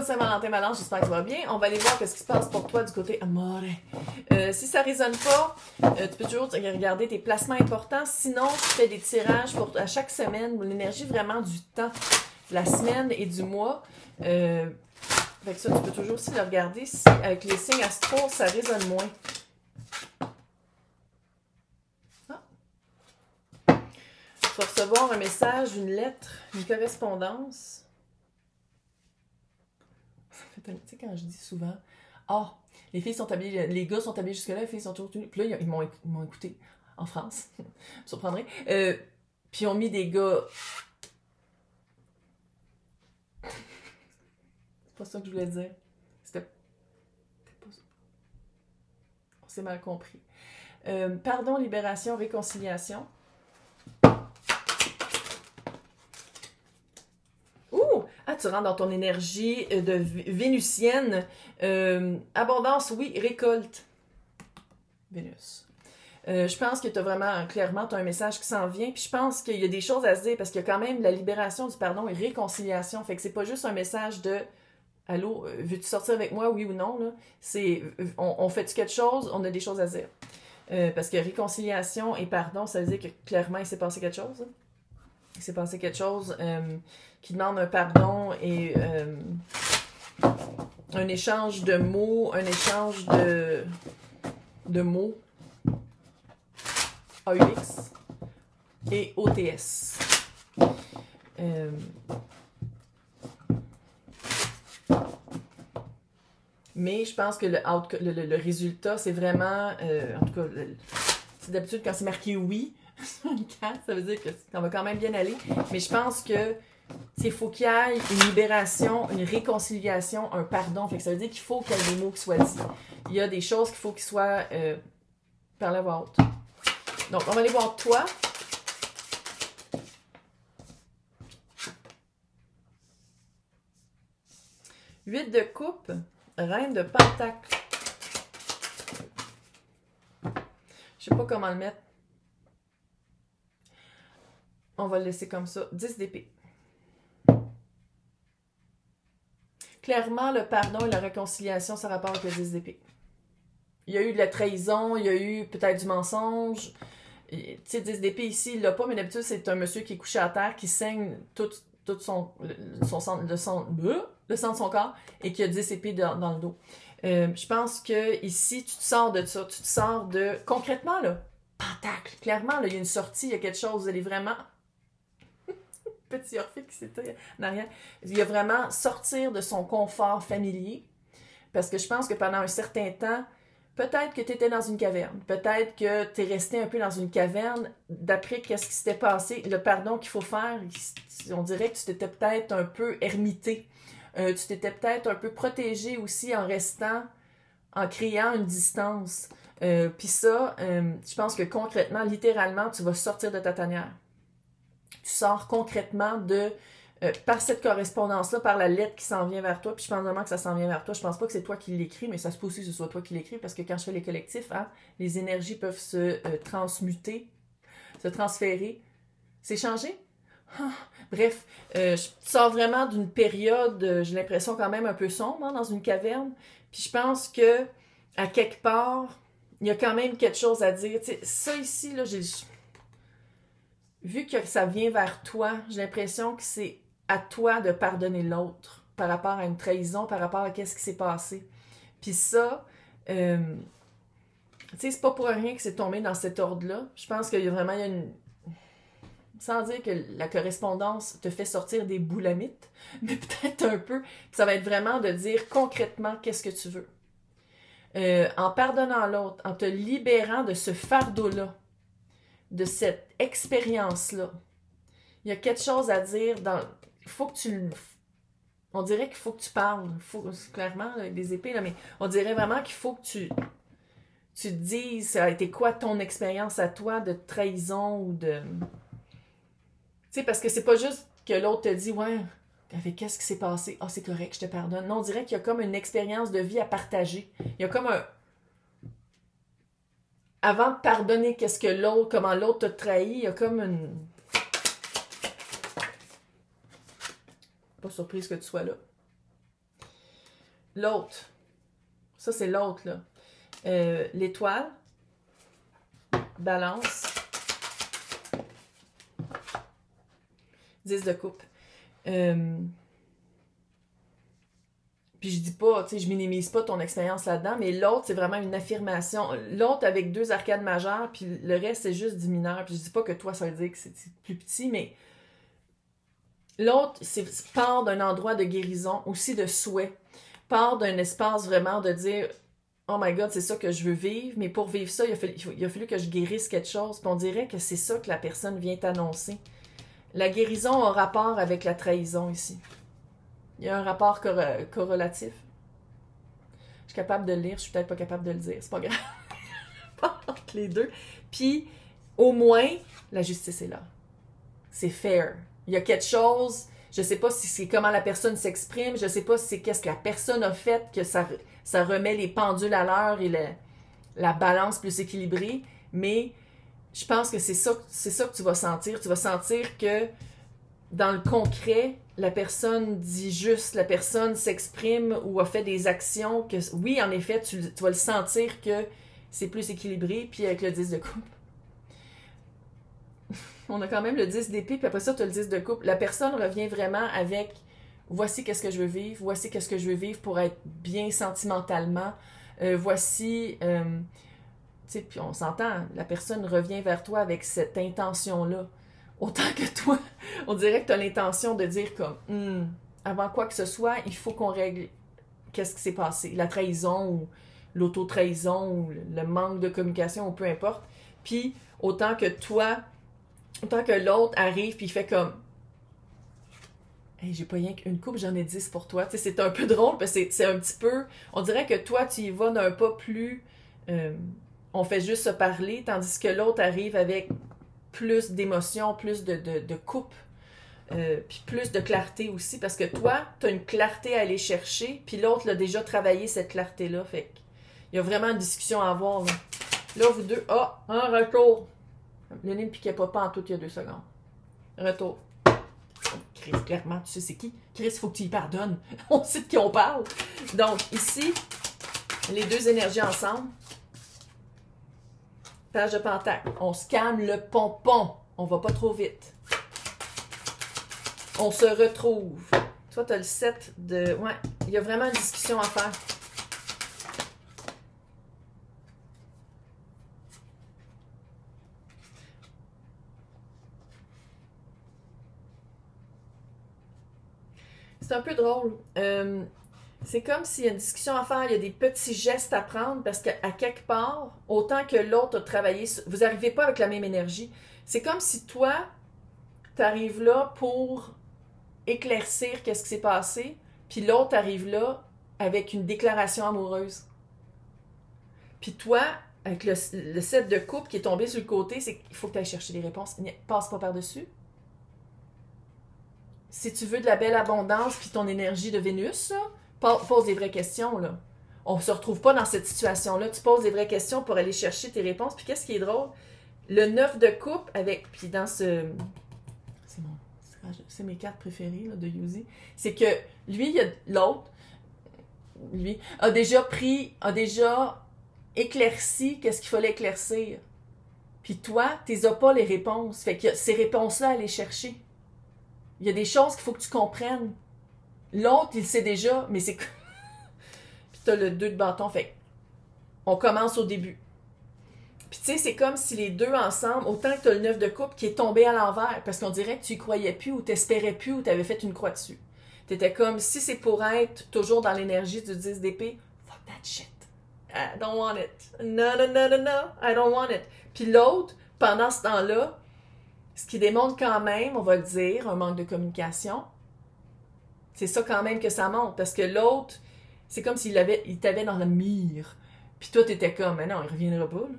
Bonne Saint-Valentin, Valence, j'espère que tu vas bien. On va aller voir ce qui se passe pour toi du côté amore. Si ça ne résonne pas, tu peux toujours regarder tes placements importants. Sinon, tu fais des tirages pour à chaque semaine, l'énergie vraiment du temps, la semaine et du mois. Avec ça, tu peux toujours aussi le regarder si avec les signes astro, ça résonne moins. Tu vas recevoir un message, une lettre, une correspondance. Tu sais, quand je dis souvent, ah, les filles sont habillées, les gars sont habillés jusque-là, les filles sont toujours tenues. Puis là, ils m'ont écouté en France. Ça me surprendrait. Puis ils ont mis des gars. C'est pas ça que je voulais dire. C'était pas ça. On s'est mal compris. Pardon, libération, réconciliation. Ah, tu rentres dans ton énergie de vénusienne. Abondance, oui, récolte. Vénus. Je pense que tu as vraiment, clairement, tu as un message qui s'en vient. Puis je pense qu'il y a des choses à se dire parce qu'il y a quand même la libération du pardon et réconciliation. Fait que c'est pas juste un message de allô, veux-tu sortir avec moi, oui ou non? Là? C'est on fait-tu quelque chose? On a des choses à dire. Parce que réconciliation et pardon, ça veut dire que clairement, il s'est passé quelque chose. Hein? Il s'est passé quelque chose qui demande un pardon et un échange de mots, un échange de mots AUX et OTS. Mais je pense que le résultat, c'est vraiment, en tout cas, c'est d'habitude quand c'est marqué oui, une carte, ça veut dire que ça va quand même bien aller. Mais je pense que il faut qu'il y ait une libération, une réconciliation, un pardon. Fait que ça veut dire qu'il faut qu'il y ait des mots qui soient dits. Il y a des choses qu'il faut qu'ils soient parlées à voix haute. Donc, on va aller voir toi. Huit de coupe, reine de pentacle. Je sais pas comment le mettre. On va le laisser comme ça. 10 d'épée. Clairement, le pardon et la réconciliation, ça rapporte avec le 10 d'épée. Il y a eu de la trahison, il y a eu peut-être du mensonge. Tu sais, 10 d'épée ici, il l'a pas, mais d'habitude, c'est un monsieur qui est couché à terre, qui saigne tout le sang de son corps et qui a 10 épées dans le dos. Je pense que ici, tu te sors de ça. Tu te sors de... Concrètement, là, pentacle. Clairement, là, il y a une sortie, il y a quelque chose. Elle est vraiment... Petit Orphée qui s'était en arrière. Il y a vraiment sortir de son confort familier. Parce que je pense que pendant un certain temps, peut-être que tu étais dans une caverne. Peut-être que tu es resté un peu dans une caverne. D'après qu'est-ce qui s'était passé, le pardon qu'il faut faire, on dirait que tu t'étais peut-être un peu ermité. Tu t'étais peut-être un peu protégé aussi en restant, en créant une distance. Puis ça, je pense que concrètement, littéralement, tu vas sortir de ta tanière. Tu sors concrètement de... par cette correspondance-là, par la lettre qui s'en vient vers toi, puis je pense vraiment que ça s'en vient vers toi. Je pense pas que c'est toi qui l'écris, mais ça se peut aussi que ce soit toi qui l'écris, parce que quand je fais les collectifs, hein, les énergies peuvent se transmuter, se transférer. C'est changé? Bref, je sors vraiment d'une période, j'ai l'impression quand même un peu sombre, hein, dans une caverne, puis je pense que à quelque part, il y a quand même quelque chose à dire. T'sais, ça ici, là, vu que ça vient vers toi, j'ai l'impression que c'est à toi de pardonner l'autre par rapport à une trahison, par rapport à qu'est-ce qui s'est passé. Puis ça, tu sais, c'est pas pour rien que c'est tombé dans cet ordre-là. Je pense qu'il y a vraiment une... Sans dire que la correspondance te fait sortir des boulamites, mais peut-être un peu. Puis ça va être vraiment de dire concrètement qu'est-ce que tu veux. En pardonnant l'autre, en te libérant de ce fardeau-là, de cette expérience-là. Il y a quelque chose à dire dans... Il faut que tu... On dirait qu'il faut que tu parles. Clairement, avec des épées, là, mais on dirait vraiment qu'il faut que tu te dises, ça a été quoi ton expérience à toi de trahison ou de... Tu sais, parce que c'est pas juste que l'autre te dit, ouais, avec qu'est-ce qui s'est passé? Ah, c'est correct, je te pardonne. Non, on dirait qu'il y a comme une expérience de vie à partager. Il y a comme un... Avant de pardonner qu'est-ce que l'autre, comment l'autre t'a trahi, il y a comme une... Pas surprise que tu sois là. L'autre. Ça, c'est l'autre, là. L'étoile. Balance. 10 de coupe. Puis je dis pas, tu sais, je minimise pas ton expérience là-dedans, mais l'autre, c'est vraiment une affirmation. L'autre avec 2 arcades majeures, puis le reste, c'est juste du mineur. Puis je dis pas que toi, ça veut dire que c'est plus petit, mais l'autre, c'est part d'un endroit de guérison, aussi de souhait. Part d'un espace vraiment de dire « Oh my God, c'est ça que je veux vivre, mais pour vivre ça, il a fallu que je guérisse quelque chose. » Puis on dirait que c'est ça que la personne vient t'annoncer. La guérison a rapport avec la trahison ici. Il y a un rapport corrélatif. Je suis capable de le lire, je suis peut-être pas capable de le dire. C'est pas grave. Entre les deux. Puis, au moins, la justice est là. C'est fair. Il y a quelque chose, je sais pas si c'est comment la personne s'exprime, je sais pas si c'est qu'est-ce que la personne a fait, que ça remet les pendules à l'heure et la balance plus équilibrée, mais je pense que c'est ça que tu vas sentir. Tu vas sentir que dans le concret, la personne dit juste, la personne s'exprime ou a fait des actions que, oui, en effet, tu vas le sentir que c'est plus équilibré, puis avec le 10 de coupe. On a quand même le 10 d'épée, puis après ça, tu as le 10 de coupe. La personne revient vraiment avec « Voici qu'est-ce que je veux vivre, voici qu'est-ce que je veux vivre pour être bien sentimentalement, voici... tu sais, puis on s'entend, la personne revient vers toi avec cette intention-là. Autant que toi, on dirait que tu as l'intention de dire comme avant quoi que ce soit, il faut qu'on règle qu'est-ce qui s'est passé, la trahison ou l'auto-trahison ou le manque de communication ou peu importe. Puis autant que toi, autant que l'autre arrive puis il fait comme hey, j'ai pas rien qu'une coupe, j'en ai 10 pour toi. Tu sais, c'est un peu drôle parce que c'est un petit peu, on dirait que toi tu y vas d'un pas plus on fait juste se parler, tandis que l'autre arrive avec plus d'émotion, plus de coupe, puis plus de clarté aussi, parce que toi, tu as une clarté à aller chercher, puis l'autre l'a déjà travaillé cette clarté-là, fait qu'il y a vraiment une discussion à avoir. Là, vous deux, un retour. Le nez ne piquait pas en tout il y a 2 secondes. Retour. Chris, clairement, tu sais c'est qui? Chris, il faut que tu y pardonnes. On sait de qui on parle. Donc, ici, les 2 énergies ensemble. Page de pentacle. On se calme le pompon. On va pas trop vite. On se retrouve. Toi, tu as le 7 de... Ouais, il y a vraiment une discussion à faire. C'est un peu drôle. C'est comme s'il y a une discussion à faire, il y a des petits gestes à prendre parce qu'à quelque part, autant que l'autre a travaillé, vous n'arrivez pas avec la même énergie. C'est comme si toi, tu arrives là pour éclaircir qu'est-ce qui s'est passé, puis l'autre arrive là avec une déclaration amoureuse. Puis toi, avec le 7 de coupe qui est tombé sur le côté, c'est qu'il faut que tu ailles chercher des réponses. Passe pas par-dessus. Si tu veux de la belle abondance puis ton énergie de Vénus, là, pose des vraies questions, là. On se retrouve pas dans cette situation-là. Tu poses des vraies questions pour aller chercher tes réponses. Puis qu'est-ce qui est drôle? Le 9 de coupe avec... Puis dans ce... C'est mes cartes préférées là, de Yuzi. C'est que lui, l'autre, lui, a déjà éclairci qu'est-ce qu'il fallait éclaircir. Puis toi, tu n'as pas les réponses. Fait que ces réponses-là à aller chercher. Il y a des choses qu'il faut que tu comprennes. L'autre, il sait déjà, mais c'est... Puis t'as le 2 de bâton, fait on commence au début. Puis tu sais, c'est comme si les deux ensemble, autant que t'as le 9 de coupe qui est tombé à l'envers, parce qu'on dirait que tu y croyais plus, ou t'espérais plus, ou t'avais fait une croix dessus. T'étais comme, si c'est pour être toujours dans l'énergie du 10 d'épée, fuck that shit. I don't want it. No, no, no, no, no, I don't want it. Puis l'autre, pendant ce temps-là, ce qui démontre quand même, on va le dire, un manque de communication. C'est ça quand même que ça montre. Parce que l'autre, c'est comme s'il t'avait dans la mire. Puis toi, t'étais comme, mais non, il reviendra pas. Là.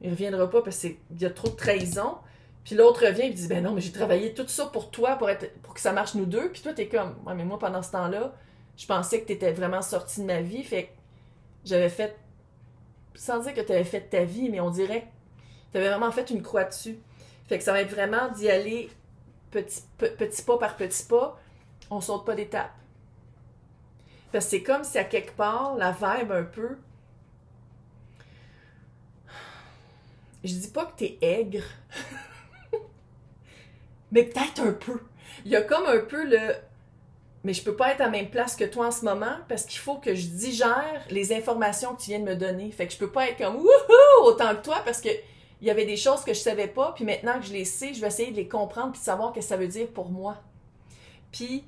Il reviendra pas parce qu'il y a trop de trahison. Puis l'autre revient et dit, ben non, mais j'ai travaillé tout ça pour toi, pour que ça marche nous deux. Puis toi, t'es comme, ouais, mais moi, pendant ce temps-là, je pensais que t'étais vraiment sorti de ma vie. Fait que j'avais fait, sans dire que t'avais fait ta vie, mais on dirait que t'avais vraiment fait une croix dessus. Fait que ça va être vraiment d'y aller petit pas par petit pas. On saute pas d'étape. Parce que c'est comme si à quelque part, la vibe un peu... Je dis pas que t'es aigre, mais peut-être un peu. Il y a comme un peu le... Mais je peux pas être à la même place que toi en ce moment parce qu'il faut que je digère les informations que tu viens de me donner. Fait que je peux pas être comme wouhou autant que toi parce que il y avait des choses que je savais pas, puis maintenant que je les sais, je vais essayer de les comprendre puis de savoir ce que ça veut dire pour moi. Puis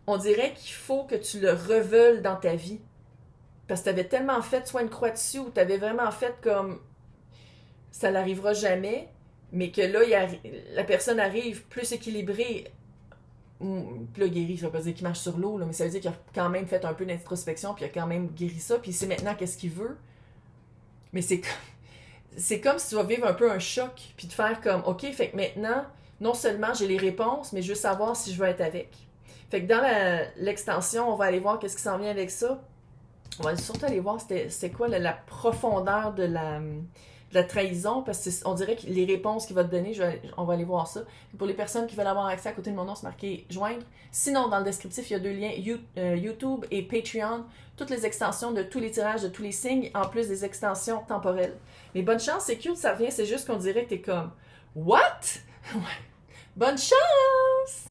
on dirait qu'il faut que tu le reveules dans ta vie. Parce que tu avais tellement fait soit une croix dessus ou tu avais vraiment fait comme ça n'arrivera jamais, mais que là, la personne arrive plus équilibrée. Puis là, guéri, ça veut pas dire qu'il marche sur l'eau, mais ça veut dire qu'il a quand même fait un peu d'introspection, puis il a quand même guéri ça, puis il sait maintenant qu'est-ce qu'il veut. Mais c'est comme si tu vas vivre un peu un choc, puis de faire comme, OK, fait que maintenant, non seulement j'ai les réponses, mais je veux savoir si je veux être avec. Fait que dans l'extension, on va aller voir qu'est-ce qui s'en vient avec ça. On va surtout aller voir c'est quoi la profondeur de la trahison, parce qu'on dirait que les réponses qu'il va te donner, on va aller voir ça. Pour les personnes qui veulent avoir accès, à côté de mon nom, c'est marqué « Joindre ». Sinon, dans le descriptif, il y a 2 liens, YouTube et Patreon, toutes les extensions de tous les tirages, de tous les signes, en plus des extensions temporelles. Mais bonne chance, c'est cute, ça revient, c'est juste qu'on dirait que t'es comme « What? » Bonne chance!